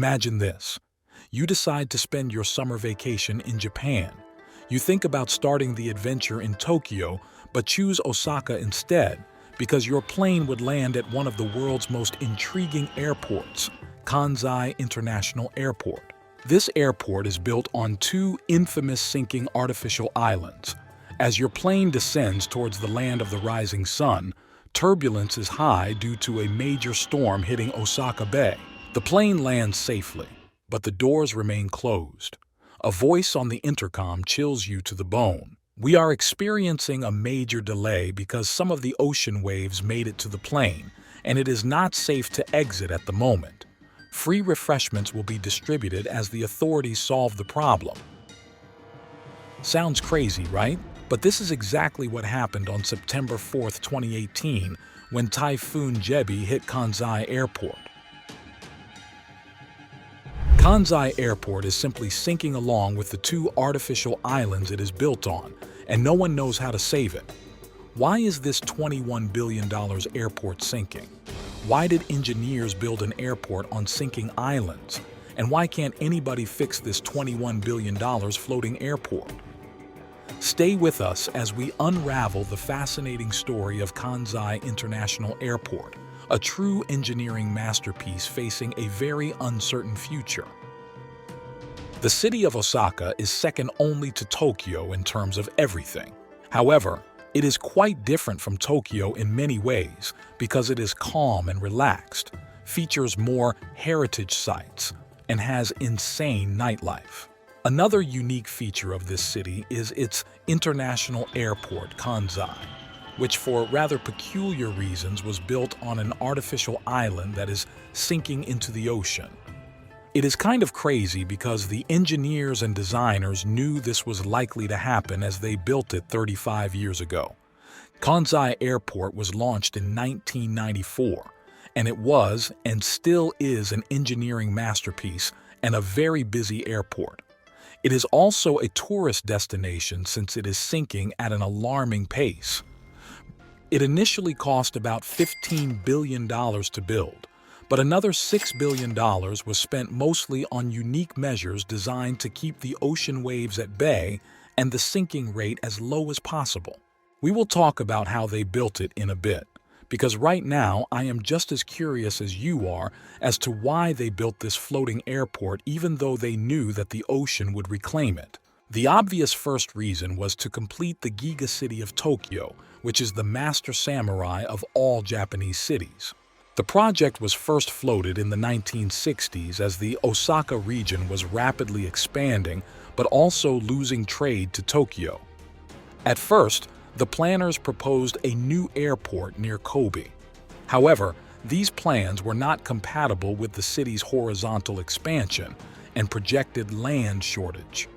Imagine this. You decide to spend your summer vacation in Japan. You think about starting the adventure in Tokyo, but choose Osaka instead because your plane would land at one of the world's most intriguing airports, Kansai International Airport. This airport is built on two infamous sinking artificial islands. As your plane descends towards the land of the rising sun, turbulence is high due to a major storm hitting Osaka Bay. The plane lands safely, but the doors remain closed. A voice on the intercom chills you to the bone. We are experiencing a major delay because some of the ocean waves made it to the plane, and it is not safe to exit at the moment. Free refreshments will be distributed as the authorities solve the problem. Sounds crazy, right? But this is exactly what happened on September 4, 2018, when Typhoon Jebi hit Kansai Airport. Kansai Airport is simply sinking along with the two artificial islands it is built on, and no one knows how to save it. Why is this $21 billion airport sinking? Why did engineers build an airport on sinking islands? And why can't anybody fix this $21 billion floating airport? Stay with us as we unravel the fascinating story of Kansai International Airport, a true engineering masterpiece facing a very uncertain future. The city of Osaka is second only to Tokyo in terms of everything. However, it is quite different from Tokyo in many ways because it is calm and relaxed, features more heritage sites, and has insane nightlife. Another unique feature of this city is its international airport, Kansai, which for rather peculiar reasons was built on an artificial island that is sinking into the ocean. It is kind of crazy because the engineers and designers knew this was likely to happen as they built it 35 years ago. Kansai Airport was launched in 1994, and it was and still is an engineering masterpiece and a very busy airport. It is also a tourist destination since it is sinking at an alarming pace. It initially cost about $15 billion to build, but another $6 billion was spent mostly on unique measures designed to keep the ocean waves at bay and the sinking rate as low as possible. We will talk about how they built it in a bit, because right now I am just as curious as you are as to why they built this floating airport even though they knew that the ocean would reclaim it. The obvious first reason was to complete the Giga city of Tokyo, which is the master samurai of all Japanese cities. The project was first floated in the 1960s as the Osaka region was rapidly expanding but also losing trade to Tokyo. At first, the planners proposed a new airport near Kobe. However, these plans were not compatible with the city's horizontal expansion and projected land shortage.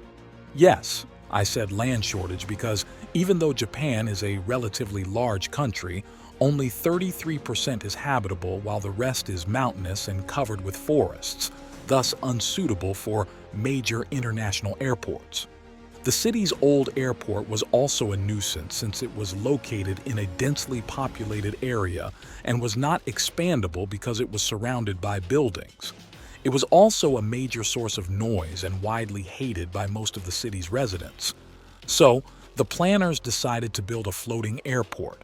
Yes, I said land shortage because even though Japan is a relatively large country, only 33% is habitable while the rest is mountainous and covered with forests, thus unsuitable for major international airports. The city's old airport was also a nuisance since it was located in a densely populated area and was not expandable because it was surrounded by buildings. It was also a major source of noise and widely hated by most of the city's residents. So, the planners decided to build a floating airport.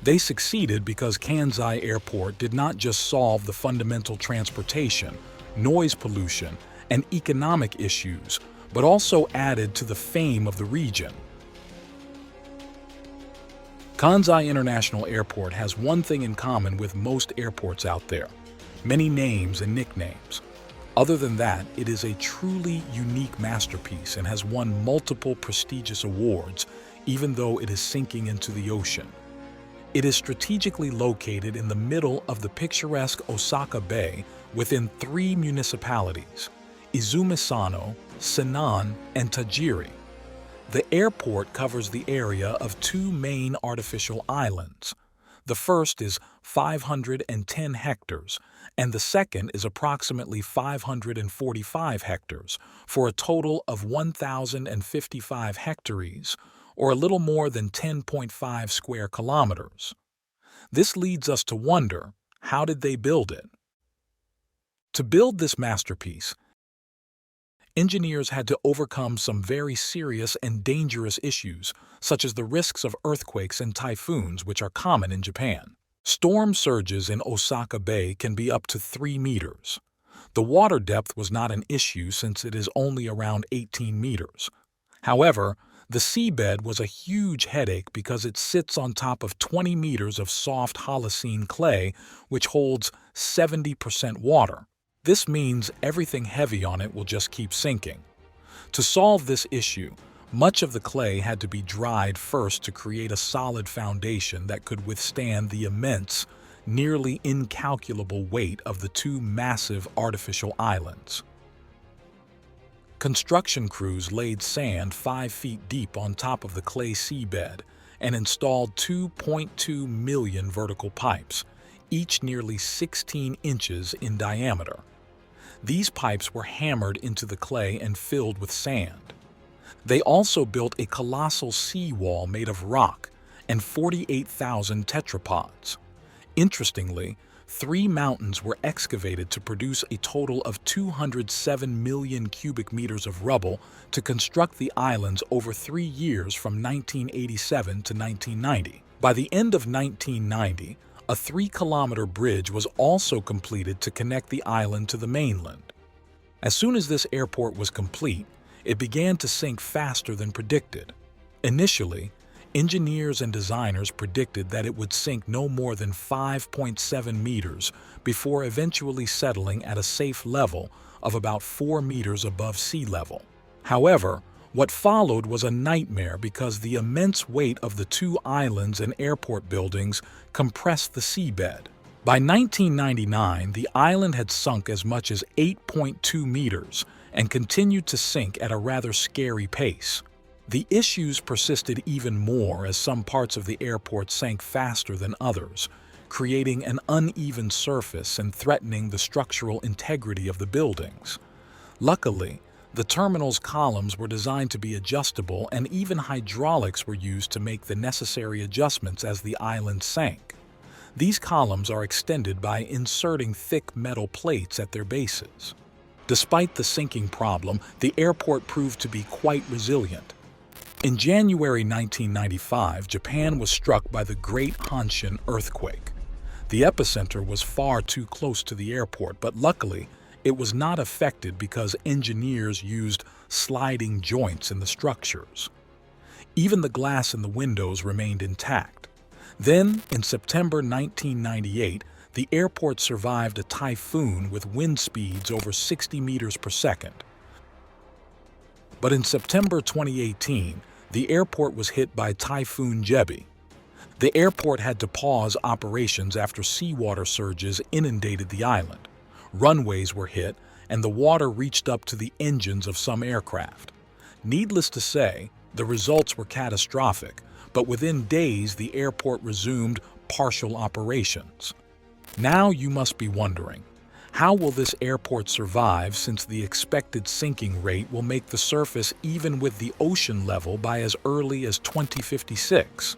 They succeeded because Kansai Airport did not just solve the fundamental transportation, noise pollution, and economic issues, but also added to the fame of the region. Kansai International Airport has one thing in common with most airports out there: many names and nicknames. Other than that, it is a truly unique masterpiece and has won multiple prestigious awards, even though it is sinking into the ocean. It is strategically located in the middle of the picturesque Osaka Bay within three municipalities: Izumisano, Sinan, and Tajiri. The airport covers the area of two main artificial islands. The first is 510 hectares, and the second is approximately 545 hectares, for a total of 1,055 hectares, or a little more than 10.5 square kilometers. This leads us to wonder, how did they build it? To build this masterpiece, engineers had to overcome some very serious and dangerous issues, such as the risks of earthquakes and typhoons, which are common in Japan. Storm surges in Osaka Bay can be up to 3 meters. The water depth was not an issue since it is only around 18 meters. However, the seabed was a huge headache because it sits on top of 20 meters of soft Holocene clay, which holds 70% water. This means everything heavy on it will just keep sinking. To solve this issue, much of the clay had to be dried first to create a solid foundation that could withstand the immense, nearly incalculable weight of the two massive artificial islands. Construction crews laid sand 5 feet deep on top of the clay seabed and installed 2.2 million vertical pipes, each nearly 16 inches in diameter. These pipes were hammered into the clay and filled with sand. They also built a colossal seawall made of rock and 48,000 tetrapods. Interestingly, 3 mountains were excavated to produce a total of 207 million cubic meters of rubble to construct the islands over 3 years from 1987 to 1990. By the end of 1990, a 3-kilometer bridge was also completed to connect the island to the mainland. As soon as this airport was complete, it began to sink faster than predicted. Initially, engineers and designers predicted that it would sink no more than 5.7 meters before eventually settling at a safe level of about 4 meters above sea level. However, what followed was a nightmare because the immense weight of the 2 islands and airport buildings compressed the seabed. By 1999, the island had sunk as much as 8.2 meters and continued to sink at a rather scary pace. The issues persisted even more as some parts of the airport sank faster than others, creating an uneven surface and threatening the structural integrity of the buildings. Luckily, the terminal's columns were designed to be adjustable, and even hydraulics were used to make the necessary adjustments as the island sank. These columns are extended by inserting thick metal plates at their bases. Despite the sinking problem, the airport proved to be quite resilient. In January 1995, Japan was struck by the Great Hanshin earthquake. The epicenter was far too close to the airport, but luckily, it was not affected because engineers used sliding joints in the structures. Even the glass in the windows remained intact. Then, in September 1998, the airport survived a typhoon with wind speeds over 60 meters per second. But in September 2018, the airport was hit by Typhoon Jebi. The airport had to pause operations after seawater surges inundated the island. Runways were hit, and the water reached up to the engines of some aircraft. Needless to say, the results were catastrophic, but within days the airport resumed partial operations. Now you must be wondering, how will this airport survive since the expected sinking rate will make the surface even with the ocean level by as early as 2056?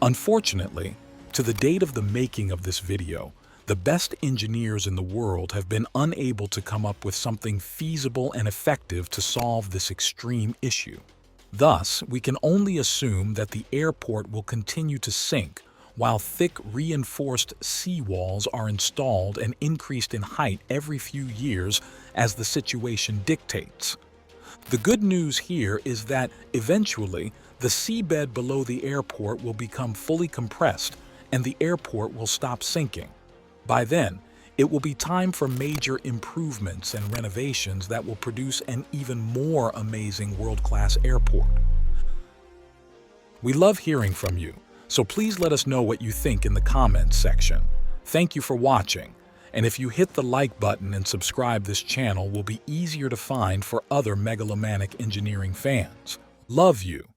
Unfortunately, to the date of the making of this video, the best engineers in the world have been unable to come up with something feasible and effective to solve this extreme issue. Thus, we can only assume that the airport will continue to sink while thick reinforced seawalls are installed and increased in height every few years as the situation dictates. The good news here is that eventually the seabed below the airport will become fully compressed and the airport will stop sinking. By then, it will be time for major improvements and renovations that will produce an even more amazing world-class airport. We love hearing from you, so please let us know what you think in the comments section. Thank you for watching, and if you hit the like button and subscribe, this channel will be easier to find for other megalomaniac engineering fans. Love you!